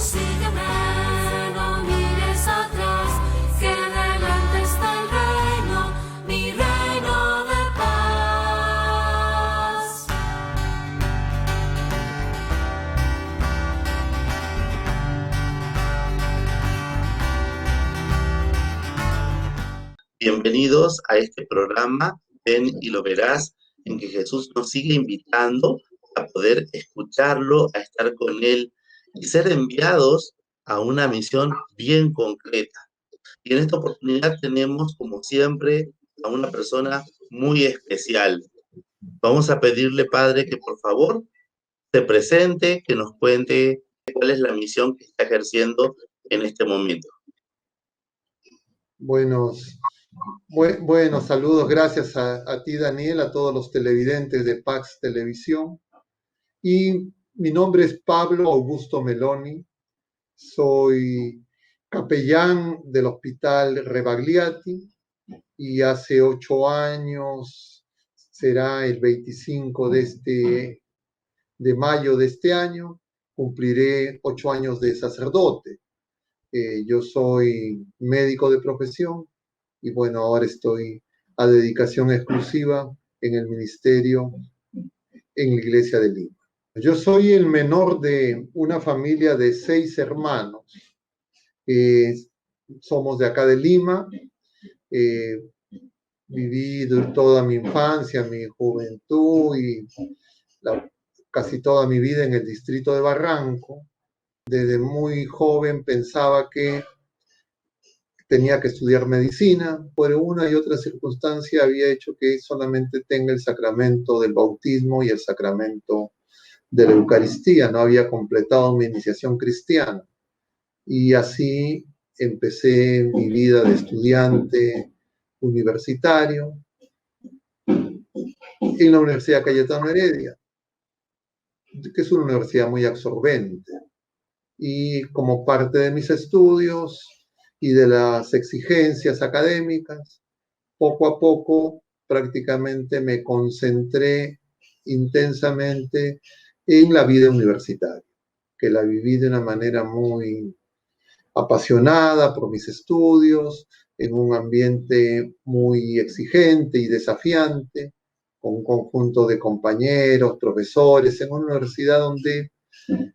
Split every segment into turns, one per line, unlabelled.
sígueme, no mires atrás, que delante está el reino, mi reino de paz.
Bienvenidos a este programa, Ven y lo verás, en que Jesús nos sigue invitando a poder escucharlo, a estar con Él y ser enviados a una misión bien concreta. Y en esta oportunidad tenemos, como siempre, a una persona muy especial. Vamos a pedirle, Padre, que por favor se presente, que nos cuente cuál es la misión que está ejerciendo en este momento.
Buenos saludos, gracias a ti, Daniel, a todos los televidentes de Pax Televisión. Y mi nombre es Pablo Augusto Meloni, soy capellán del Hospital Rebagliati y hace 8 años, será el 25 de mayo de este año, cumpliré 8 años de sacerdote. Yo soy médico de profesión y bueno, ahora estoy a dedicación exclusiva en el ministerio en la iglesia de Lima. Yo soy el menor de una familia de 6 hermanos. Somos de acá de Lima. Viví toda mi infancia, mi juventud y casi toda mi vida en el distrito de Barranco. Desde muy joven pensaba que tenía que estudiar medicina, pero una y otra circunstancia había hecho que solamente tenga el sacramento del bautismo y el sacramento de la Eucaristía. No había completado mi iniciación cristiana. Y así empecé mi vida de estudiante universitario en la Universidad Cayetano Heredia, que es una universidad muy absorbente. Y como parte de mis estudios y de las exigencias académicas, poco a poco prácticamente me concentré intensamente en la vida universitaria, que la viví de una manera muy apasionada por mis estudios, en un ambiente muy exigente y desafiante, con un conjunto de compañeros, profesores, en una universidad donde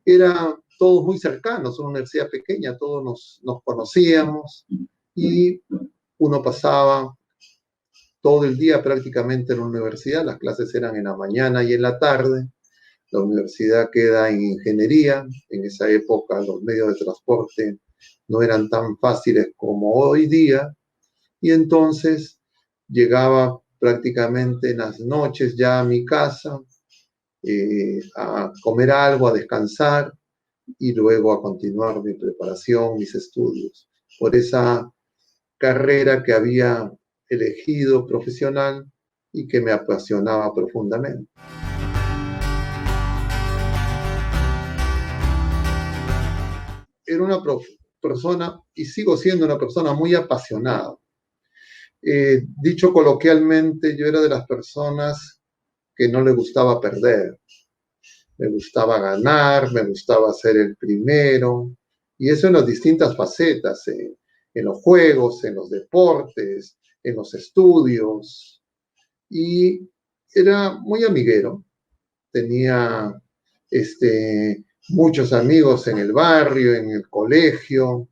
era todos muy cercanos, una universidad pequeña, todos nos conocíamos y uno pasaba todo el día prácticamente en la universidad. Las clases eran en la mañana y en la tarde. La universidad queda en ingeniería. En esa época los medios de transporte no eran tan fáciles como hoy día. Y entonces llegaba prácticamente en las noches ya a mi casa a comer algo, a descansar y luego a continuar mi preparación, mis estudios, por esa carrera que había elegido profesional y que me apasionaba profundamente. Era una persona, y sigo siendo una persona muy apasionada. Dicho coloquialmente, yo era de las personas que no le gustaba perder. Me gustaba ganar, me gustaba ser el primero, y eso en las distintas facetas, en los juegos, en los deportes, en los estudios, y era muy amiguero. Tenía muchos amigos en el barrio, en el colegio,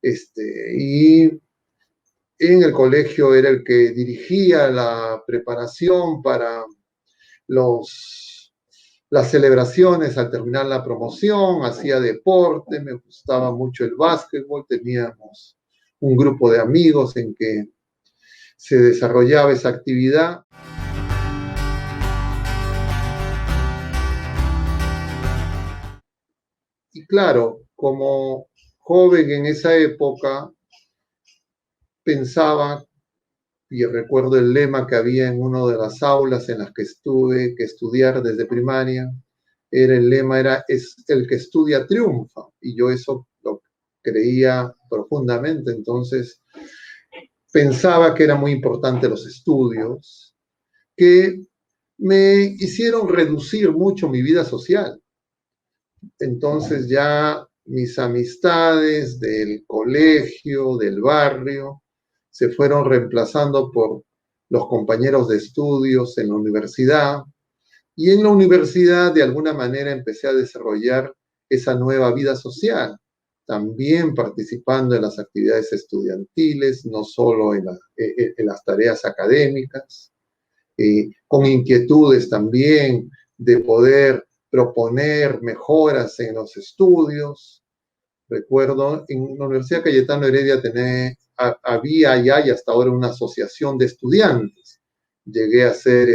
y en el colegio era el que dirigía la preparación para las celebraciones al terminar la promoción, hacía deporte, me gustaba mucho el básquetbol, teníamos un grupo de amigos en que se desarrollaba esa actividad. Y claro, como joven en esa época, pensaba, y recuerdo el lema que había en una de las aulas en las que tuve que estudiar desde primaria, el lema era, es el que estudia triunfa, y yo eso lo creía profundamente. Entonces pensaba que era muy importante los estudios, que me hicieron reducir mucho mi vida social. Entonces ya Mis amistades del colegio, del barrio, se fueron reemplazando por los compañeros de estudios en la universidad. Y en la universidad, de alguna manera, empecé a desarrollar esa nueva vida social, también participando en las actividades estudiantiles, no solo en las tareas académicas, con inquietudes también de poder proponer mejoras en los estudios. Recuerdo, en la Universidad Cayetano Heredia había ya y hasta ahora una asociación de estudiantes. Llegué a ser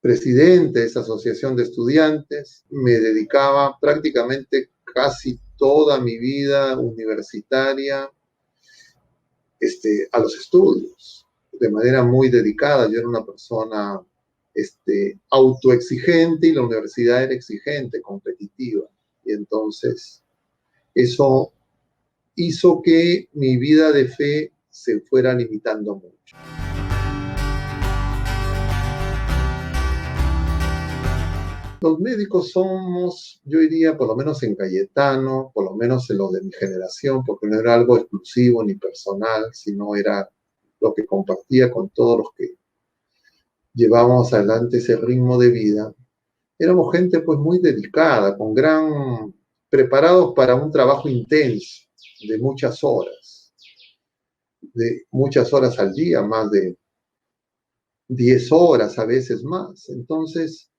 presidente de esa asociación de estudiantes. Me dedicaba prácticamente casi toda mi vida universitaria a los estudios, de manera muy dedicada. Yo era una persona autoexigente y la universidad era exigente, competitiva. Y entonces eso hizo que mi vida de fe se fuera limitando mucho. Los médicos somos, yo diría, por lo menos en Cayetano, por lo menos en lo de mi generación, porque no era algo exclusivo ni personal, sino era lo que compartía con todos los que llevábamos adelante ese ritmo de vida. Éramos gente pues muy dedicada, preparados para un trabajo intenso, de muchas horas al día, más de 10 horas, a veces más. Entonces,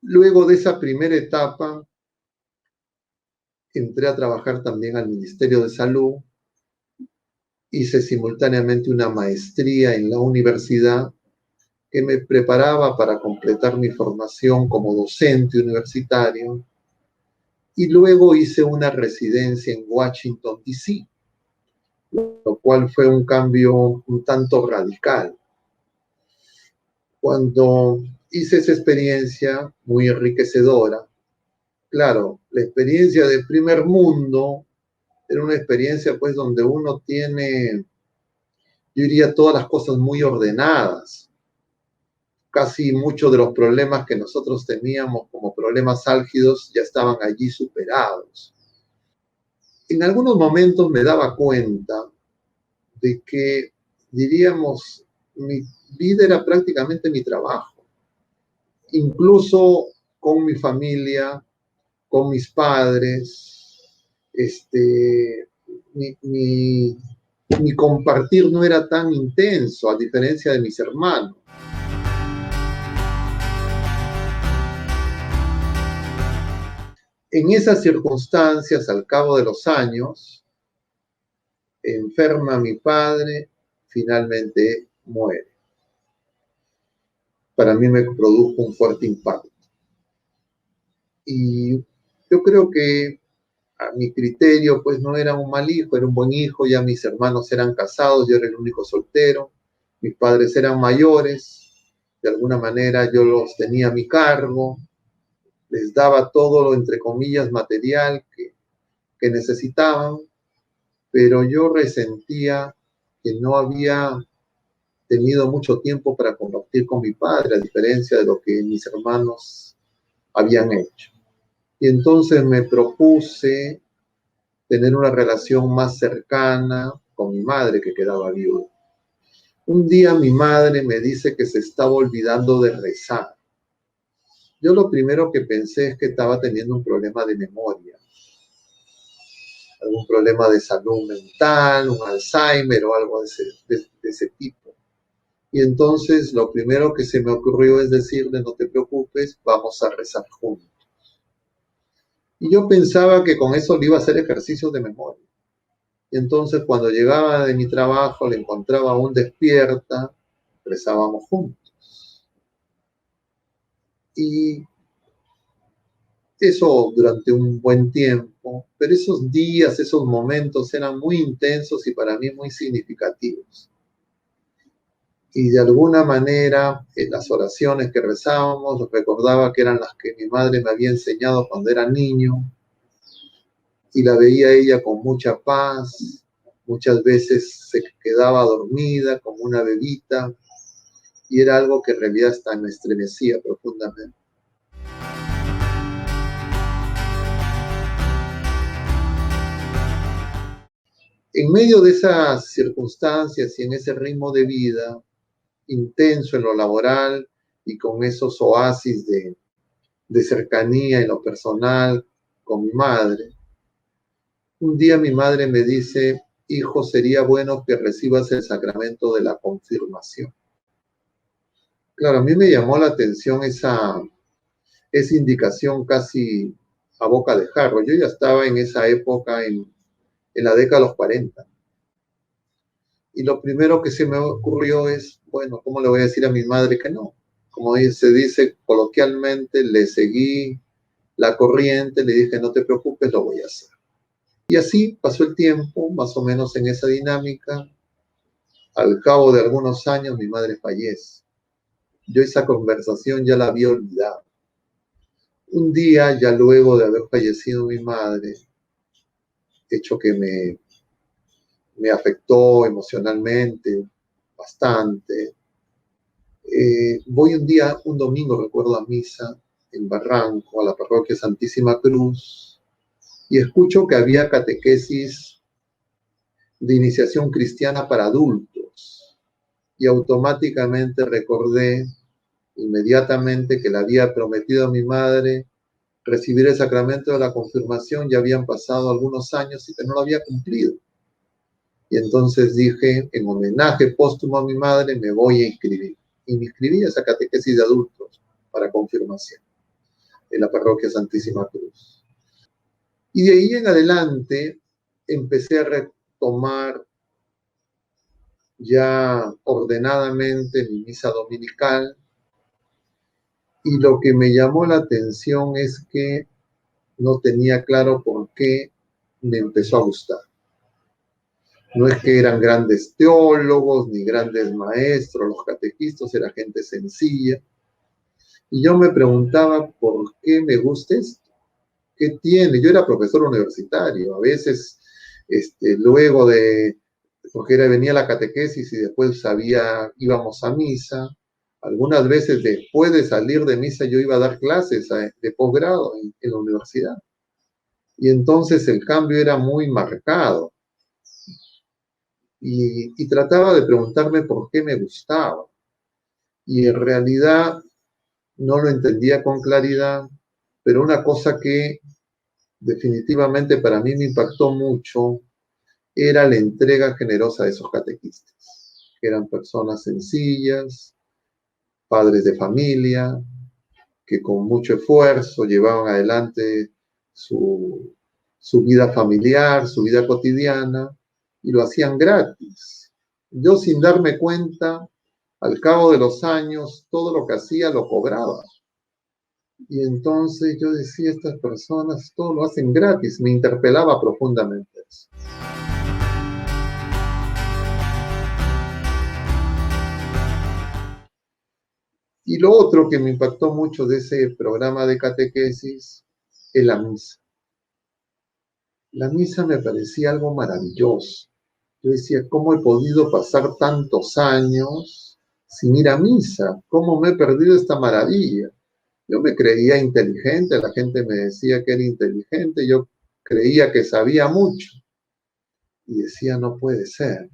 luego de esa primera etapa, entré a trabajar también al Ministerio de Salud, hice simultáneamente una maestría en la universidad que me preparaba para completar mi formación como docente universitario, y luego hice una residencia en Washington, D.C., lo cual fue un cambio un tanto radical. Cuando hice esa experiencia muy enriquecedora, claro, la experiencia de primer mundo era una experiencia pues donde uno tiene, yo diría, todas las cosas muy ordenadas. Casi muchos de los problemas que nosotros teníamos como problemas álgidos ya estaban allí superados. En algunos momentos me daba cuenta de que, diríamos, mi vida era prácticamente mi trabajo. Incluso con mi familia, con mis padres, mi compartir no era tan intenso, a diferencia de mis hermanos. En esas circunstancias, al cabo de los años, enferma mi padre, finalmente muere. Para mí me produjo un fuerte impacto. Y yo creo que a mi criterio, pues no era un mal hijo, era un buen hijo. Ya mis hermanos eran casados, yo era el único soltero. Mis padres eran mayores, de alguna manera yo los tenía a mi cargo, les daba todo lo, entre comillas, material que necesitaban, pero yo resentía que no había tenido mucho tiempo para compartir con mi padre, a diferencia de lo que mis hermanos habían hecho. Y entonces me propuse tener una relación más cercana con mi madre, que quedaba viuda. Un día mi madre me dice que se estaba olvidando de rezar. Yo lo primero que pensé es que estaba teniendo un problema de memoria, algún problema de salud mental, un Alzheimer o algo de ese tipo. Y entonces lo primero que se me ocurrió es decirle: no te preocupes, vamos a rezar juntos. Y yo pensaba que con eso le iba a hacer ejercicios de memoria. Y entonces cuando llegaba de mi trabajo, le encontraba aún despierta, rezábamos juntos. Y eso durante un buen tiempo, pero esos días, esos momentos eran muy intensos y para mí muy significativos. Y de alguna manera, en las oraciones que rezábamos, recordaba que eran las que mi madre me había enseñado cuando era niño, y la veía ella con mucha paz. Muchas veces se quedaba dormida como una bebita, y era algo que en realidad hasta me estremecía profundamente. En medio de esas circunstancias y en ese ritmo de vida intenso en lo laboral y con esos oasis de cercanía en lo personal con mi madre, un día mi madre me dice: hijo, sería bueno que recibas el sacramento de la confirmación. Claro, a mí me llamó la atención esa indicación casi a boca de jarro. Yo ya estaba en esa época, en la década de los 40. Y lo primero que se me ocurrió es, bueno, ¿cómo le voy a decir a mi madre que no? Como se dice coloquialmente, le seguí la corriente, le dije, no te preocupes, lo voy a hacer. Y así pasó el tiempo, más o menos en esa dinámica. Al cabo de algunos años, mi madre fallece. Yo esa conversación ya la había olvidado. Un día, ya luego de haber fallecido mi madre, hecho que me afectó emocionalmente bastante, voy un domingo, recuerdo, a misa en Barranco, a la parroquia Santísima Cruz, y escucho que había catequesis de iniciación cristiana para adultos, y automáticamente recordé inmediatamente que le había prometido a mi madre recibir el sacramento de la confirmación. Ya habían pasado algunos años y que no lo había cumplido. Y entonces dije, en homenaje póstumo a mi madre, me voy a inscribir. Y me inscribí a esa catequesis de adultos para confirmación en la parroquia Santísima Cruz. Y de ahí en adelante empecé a retomar ya ordenadamente mi misa dominical, y lo que me llamó la atención es que no tenía claro por qué me empezó a gustar. No es que eran grandes teólogos ni grandes maestros, los catequistas, era gente sencilla. Y yo me preguntaba por qué me gusta esto. ¿Qué tiene? Yo era profesor universitario. A veces, luego de, porque venía la catequesis y después íbamos a misa. Algunas veces después de salir de misa yo iba a dar clases de posgrado en la universidad. Y entonces el cambio era muy marcado. Y trataba de preguntarme por qué me gustaba. Y en realidad no lo entendía con claridad, pero una cosa que definitivamente para mí me impactó mucho era la entrega generosa de esos catequistas, que eran personas sencillas, padres de familia, que con mucho esfuerzo llevaban adelante su vida familiar, su vida cotidiana, y lo hacían gratis. Yo, sin darme cuenta, al cabo de los años, todo lo que hacía lo cobraba. Y entonces yo decía, estas personas todo lo hacen gratis. Me interpelaba profundamente eso. Y lo otro que me impactó mucho de ese programa de catequesis es la misa. La misa me parecía algo maravilloso. Yo decía, ¿cómo he podido pasar tantos años sin ir a misa? ¿Cómo me he perdido esta maravilla? Yo me creía inteligente, la gente me decía que era inteligente, yo creía que sabía mucho. Y decía, no puede ser.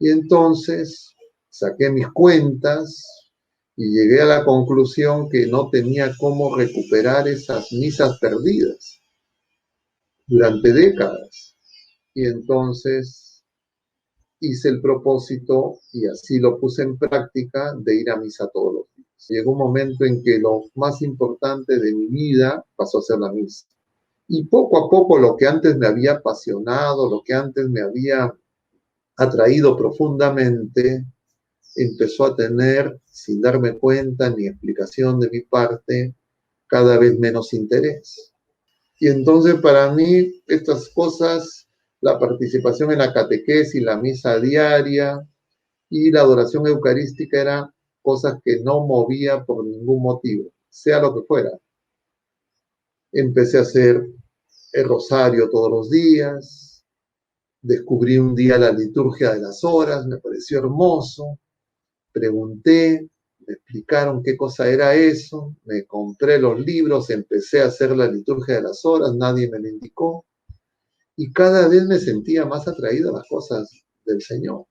Y entonces saqué mis cuentas y llegué a la conclusión que no tenía cómo recuperar esas misas perdidas durante décadas. Y entonces hice el propósito, y así lo puse en práctica, de ir a misa todos los días. Llegó un momento en que lo más importante de mi vida pasó a ser la misa. Y poco a poco lo que antes me había apasionado, lo que antes me había atraído profundamente, empezó a tener, sin darme cuenta ni explicación de mi parte, cada vez menos interés. Y entonces para mí estas cosas, la participación en la catequesis, la misa diaria y la adoración eucarística, eran cosas que no movía por ningún motivo, sea lo que fuera. Empecé a hacer el rosario todos los días, descubrí un día la liturgia de las horas, me pareció hermoso, pregunté, me explicaron qué cosa era eso, me compré los libros, empecé a hacer la liturgia de las horas, nadie me lo indicó, y cada vez me sentía más atraído a las cosas del Señor.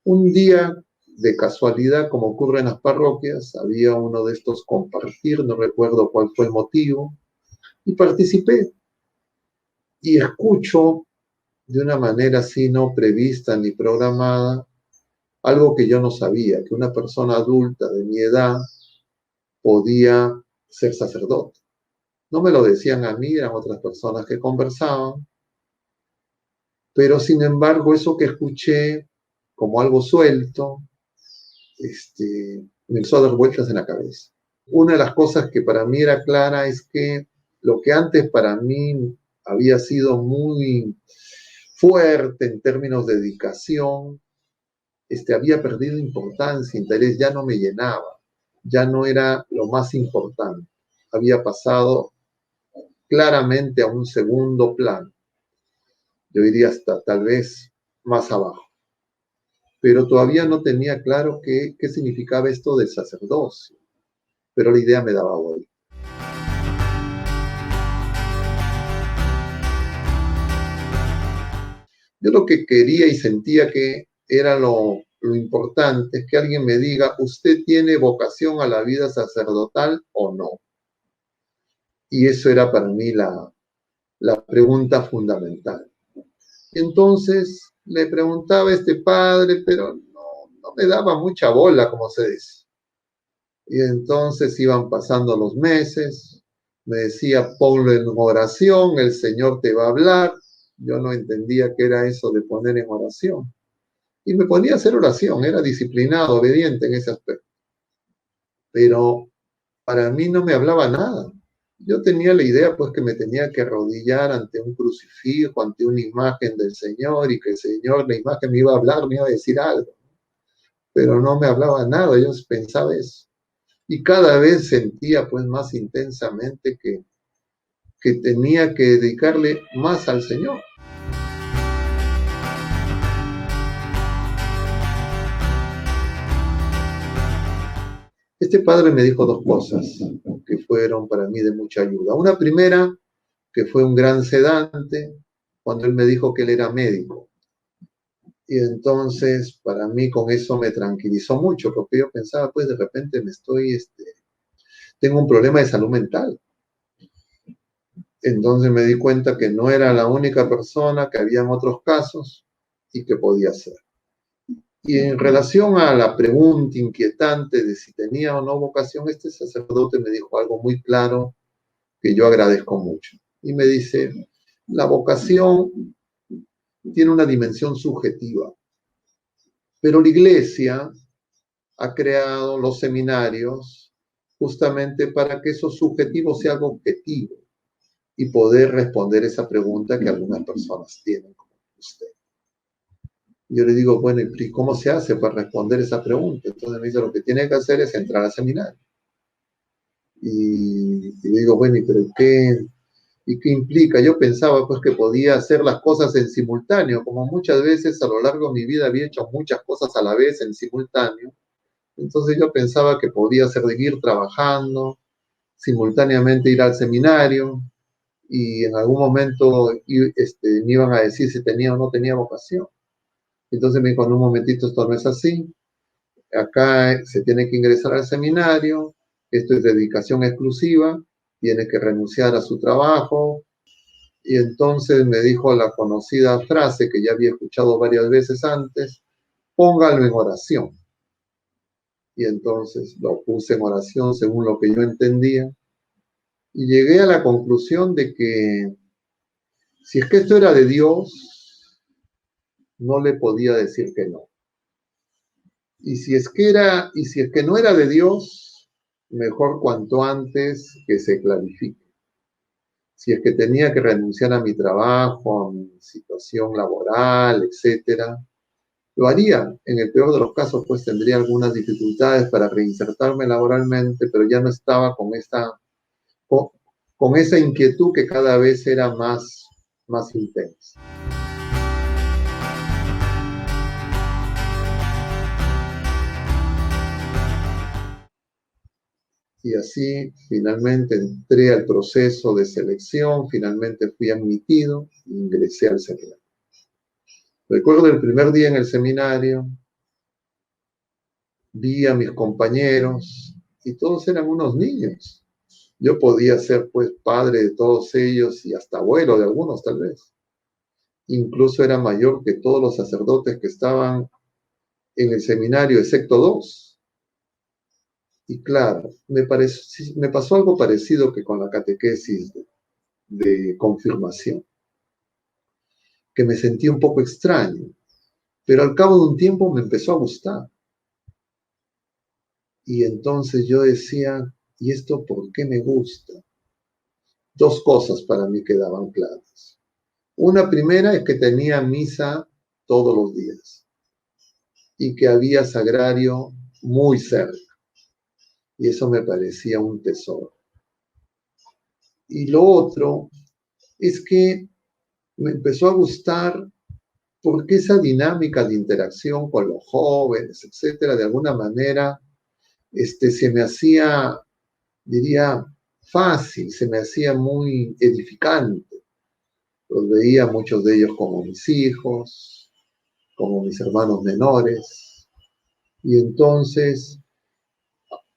Un día, de casualidad, como ocurre en las parroquias, había uno de estos compartir, no recuerdo cuál fue el motivo, y participé. Y escucho de una manera así no prevista ni programada algo que yo no sabía, que una persona adulta de mi edad podía ser sacerdote. No me lo decían a mí, eran otras personas que conversaban, pero sin embargo eso que escuché como algo suelto, me empezó a dar vueltas en la cabeza. Una de las cosas que para mí era clara es que lo que antes para mí había sido muy fuerte en términos de dedicación, había perdido importancia, interés, ya no me llenaba, ya no era lo más importante, había pasado claramente a un segundo plano, yo diría hasta tal vez más abajo, pero todavía no tenía claro qué significaba esto del sacerdocio, pero la idea me daba vuelta. Yo lo que quería y sentía que era lo importante es que alguien me diga, ¿usted tiene vocación a la vida sacerdotal o no? Y eso era para mí la pregunta fundamental. Entonces le preguntaba a este padre, pero no me daba mucha bola, como se dice. Y entonces iban pasando los meses, me decía, ponlo en oración, el Señor te va a hablar. Yo no entendía qué era eso de poner en oración. Y me ponía a hacer oración, era disciplinado, obediente en ese aspecto. Pero para mí no me hablaba nada. Yo tenía la idea, pues, que me tenía que arrodillar ante un crucifijo, ante una imagen del Señor, y que el Señor, la imagen me iba a hablar, me iba a decir algo. Pero no me hablaba nada, yo pensaba eso. Y cada vez sentía, pues, más intensamente que tenía que dedicarle más al Señor. Este padre me dijo dos cosas que fueron para mí de mucha ayuda. Una primera, que fue un gran sedante, cuando él me dijo que él era médico. Y entonces, para mí, con eso me tranquilizó mucho, porque yo pensaba, pues, de repente tengo un problema de salud mental. Entonces me di cuenta que no era la única persona, que habían otros casos y que podía ser. Y en relación a la pregunta inquietante de si tenía o no vocación, este sacerdote me dijo algo muy claro que yo agradezco mucho. Y me dice, la vocación tiene una dimensión subjetiva, pero la Iglesia ha creado los seminarios justamente para que eso subjetivo sea algo objetivo y poder responder esa pregunta que algunas personas tienen, como usted. Yo le digo, bueno, ¿y cómo se hace para responder esa pregunta? Entonces me dice, lo que tiene que hacer es entrar al seminario. Y le digo, bueno, ¿pero qué implica? Yo pensaba pues que podía hacer las cosas en simultáneo, como muchas veces a lo largo de mi vida había hecho muchas cosas a la vez en simultáneo. Entonces yo pensaba que podía seguir trabajando, simultáneamente ir al seminario, y en algún momento me iban a decir si tenía o no tenía vocación. Entonces me dijo, en un momentito, esto no es así. Acá se tiene que ingresar al seminario, esto es dedicación exclusiva, tiene que renunciar a su trabajo. Y entonces me dijo la conocida frase que ya había escuchado varias veces antes, póngalo en oración. Y entonces lo puse en oración según lo que yo entendía. Y llegué a la conclusión de que si es que esto era de Dios, no le podía decir que no. Y si es que no era de Dios, mejor cuanto antes que se clarifique. Si es que tenía que renunciar a mi trabajo, a mi situación laboral, etcétera, lo haría. En el peor de los casos, pues tendría algunas dificultades para reinsertarme laboralmente, pero ya no estaba con esa inquietud que cada vez era más intensa. Y así finalmente entré al proceso de selección, finalmente fui admitido e ingresé al seminario. Recuerdo el primer día en el seminario, vi a mis compañeros y todos eran unos niños. Yo podía ser pues padre de todos ellos y hasta abuelo de algunos tal vez. Incluso era mayor que todos los sacerdotes que estaban en el seminario, excepto dos. Y claro, me pasó algo parecido que con la catequesis de confirmación, que me sentí un poco extraño, pero al cabo de un tiempo me empezó a gustar. Y entonces yo decía, ¿y esto por qué me gusta? Dos cosas para mí quedaban claras. Una primera es que tenía misa todos los días y que había sagrario muy cerca. Y eso me parecía un tesoro. Y lo otro es que me empezó a gustar porque esa dinámica de interacción con los jóvenes, etcétera, de alguna manera se me hacía, diría, fácil, se me hacía muy edificante. Los veía muchos de ellos como mis hijos, como mis hermanos menores, y entonces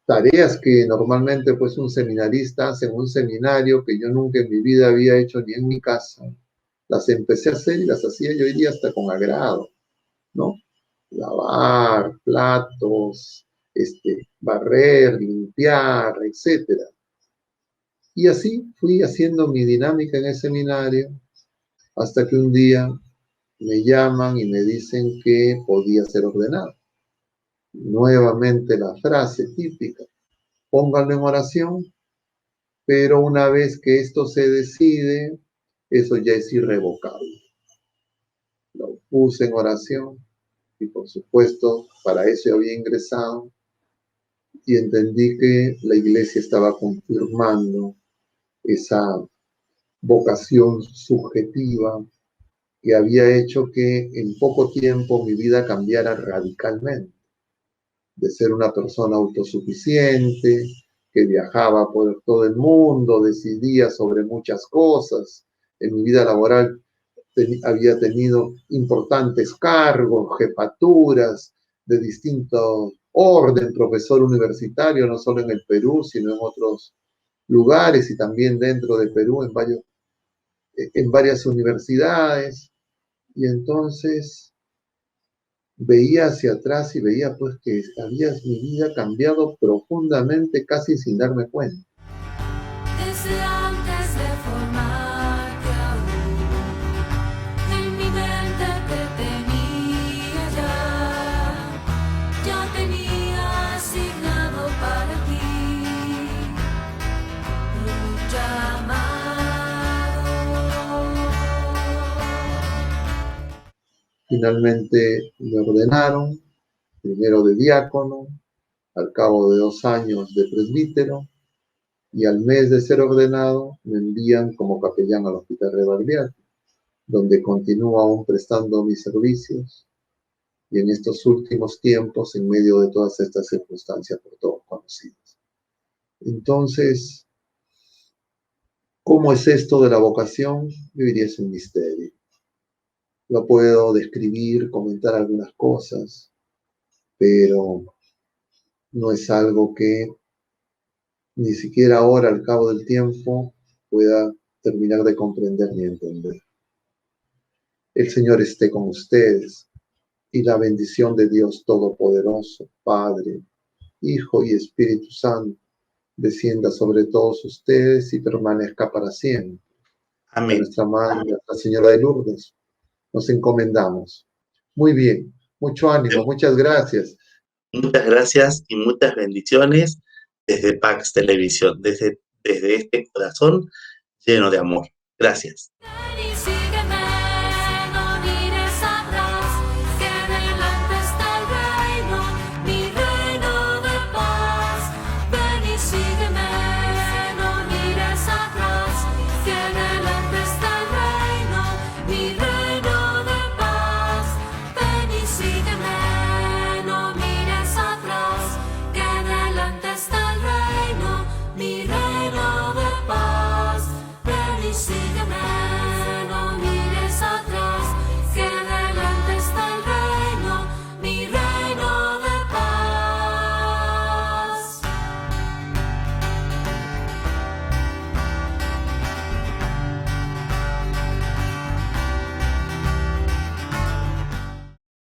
tareas que normalmente pues un seminarista hace en un seminario que yo nunca en mi vida había hecho ni en mi casa, las empecé a hacer y las hacía yo hoy día hasta con agrado, ¿no? Lavar platos, barrer, limpiar, etcétera. Y así fui haciendo mi dinámica en el seminario hasta que un día me llaman y me dicen que podía ser ordenado. Nuevamente la frase típica, pónganlo en oración, pero una vez que esto se decide, eso ya es irrevocable. Lo puse en oración y por supuesto para eso había ingresado y entendí que la iglesia estaba confirmando esa vocación subjetiva que había hecho que en poco tiempo mi vida cambiara radicalmente, de ser una persona autosuficiente, que viajaba por todo el mundo, decidía sobre muchas cosas. En mi vida laboral había tenido importantes cargos, jefaturas de distinto orden, profesor universitario, no solo en el Perú, sino en otros lugares y también dentro de Perú, en varias universidades. Y entonces veía hacia atrás y veía pues que había mi vida cambiado profundamente casi sin darme cuenta.
Desde antes de formarte aún, en mi mente te tenía ya tenía asignado para ti un llamado.
Finalmente me ordenaron, primero de diácono, al cabo de 2 años de presbítero, y al mes de ser ordenado me envían como capellán al Hospital Rebagliati, donde continúo aún prestando mis servicios, y en estos últimos tiempos, en medio de todas estas circunstancias por todos conocidas. Entonces, ¿cómo es esto de la vocación? Yo diría es un misterio. Lo puedo describir, comentar algunas cosas, pero no es algo que ni siquiera ahora, al cabo del tiempo, pueda terminar de comprender ni entender. El Señor esté con ustedes y la bendición de Dios Todopoderoso, Padre, Hijo y Espíritu Santo, descienda sobre todos ustedes y permanezca para siempre. A
Amén.
nuestra Madre, Nuestra Señora de Lourdes, nos encomendamos. Muy bien, mucho ánimo, muchas gracias.
Muchas gracias y muchas bendiciones desde Pax Televisión, desde este corazón lleno de amor. Gracias.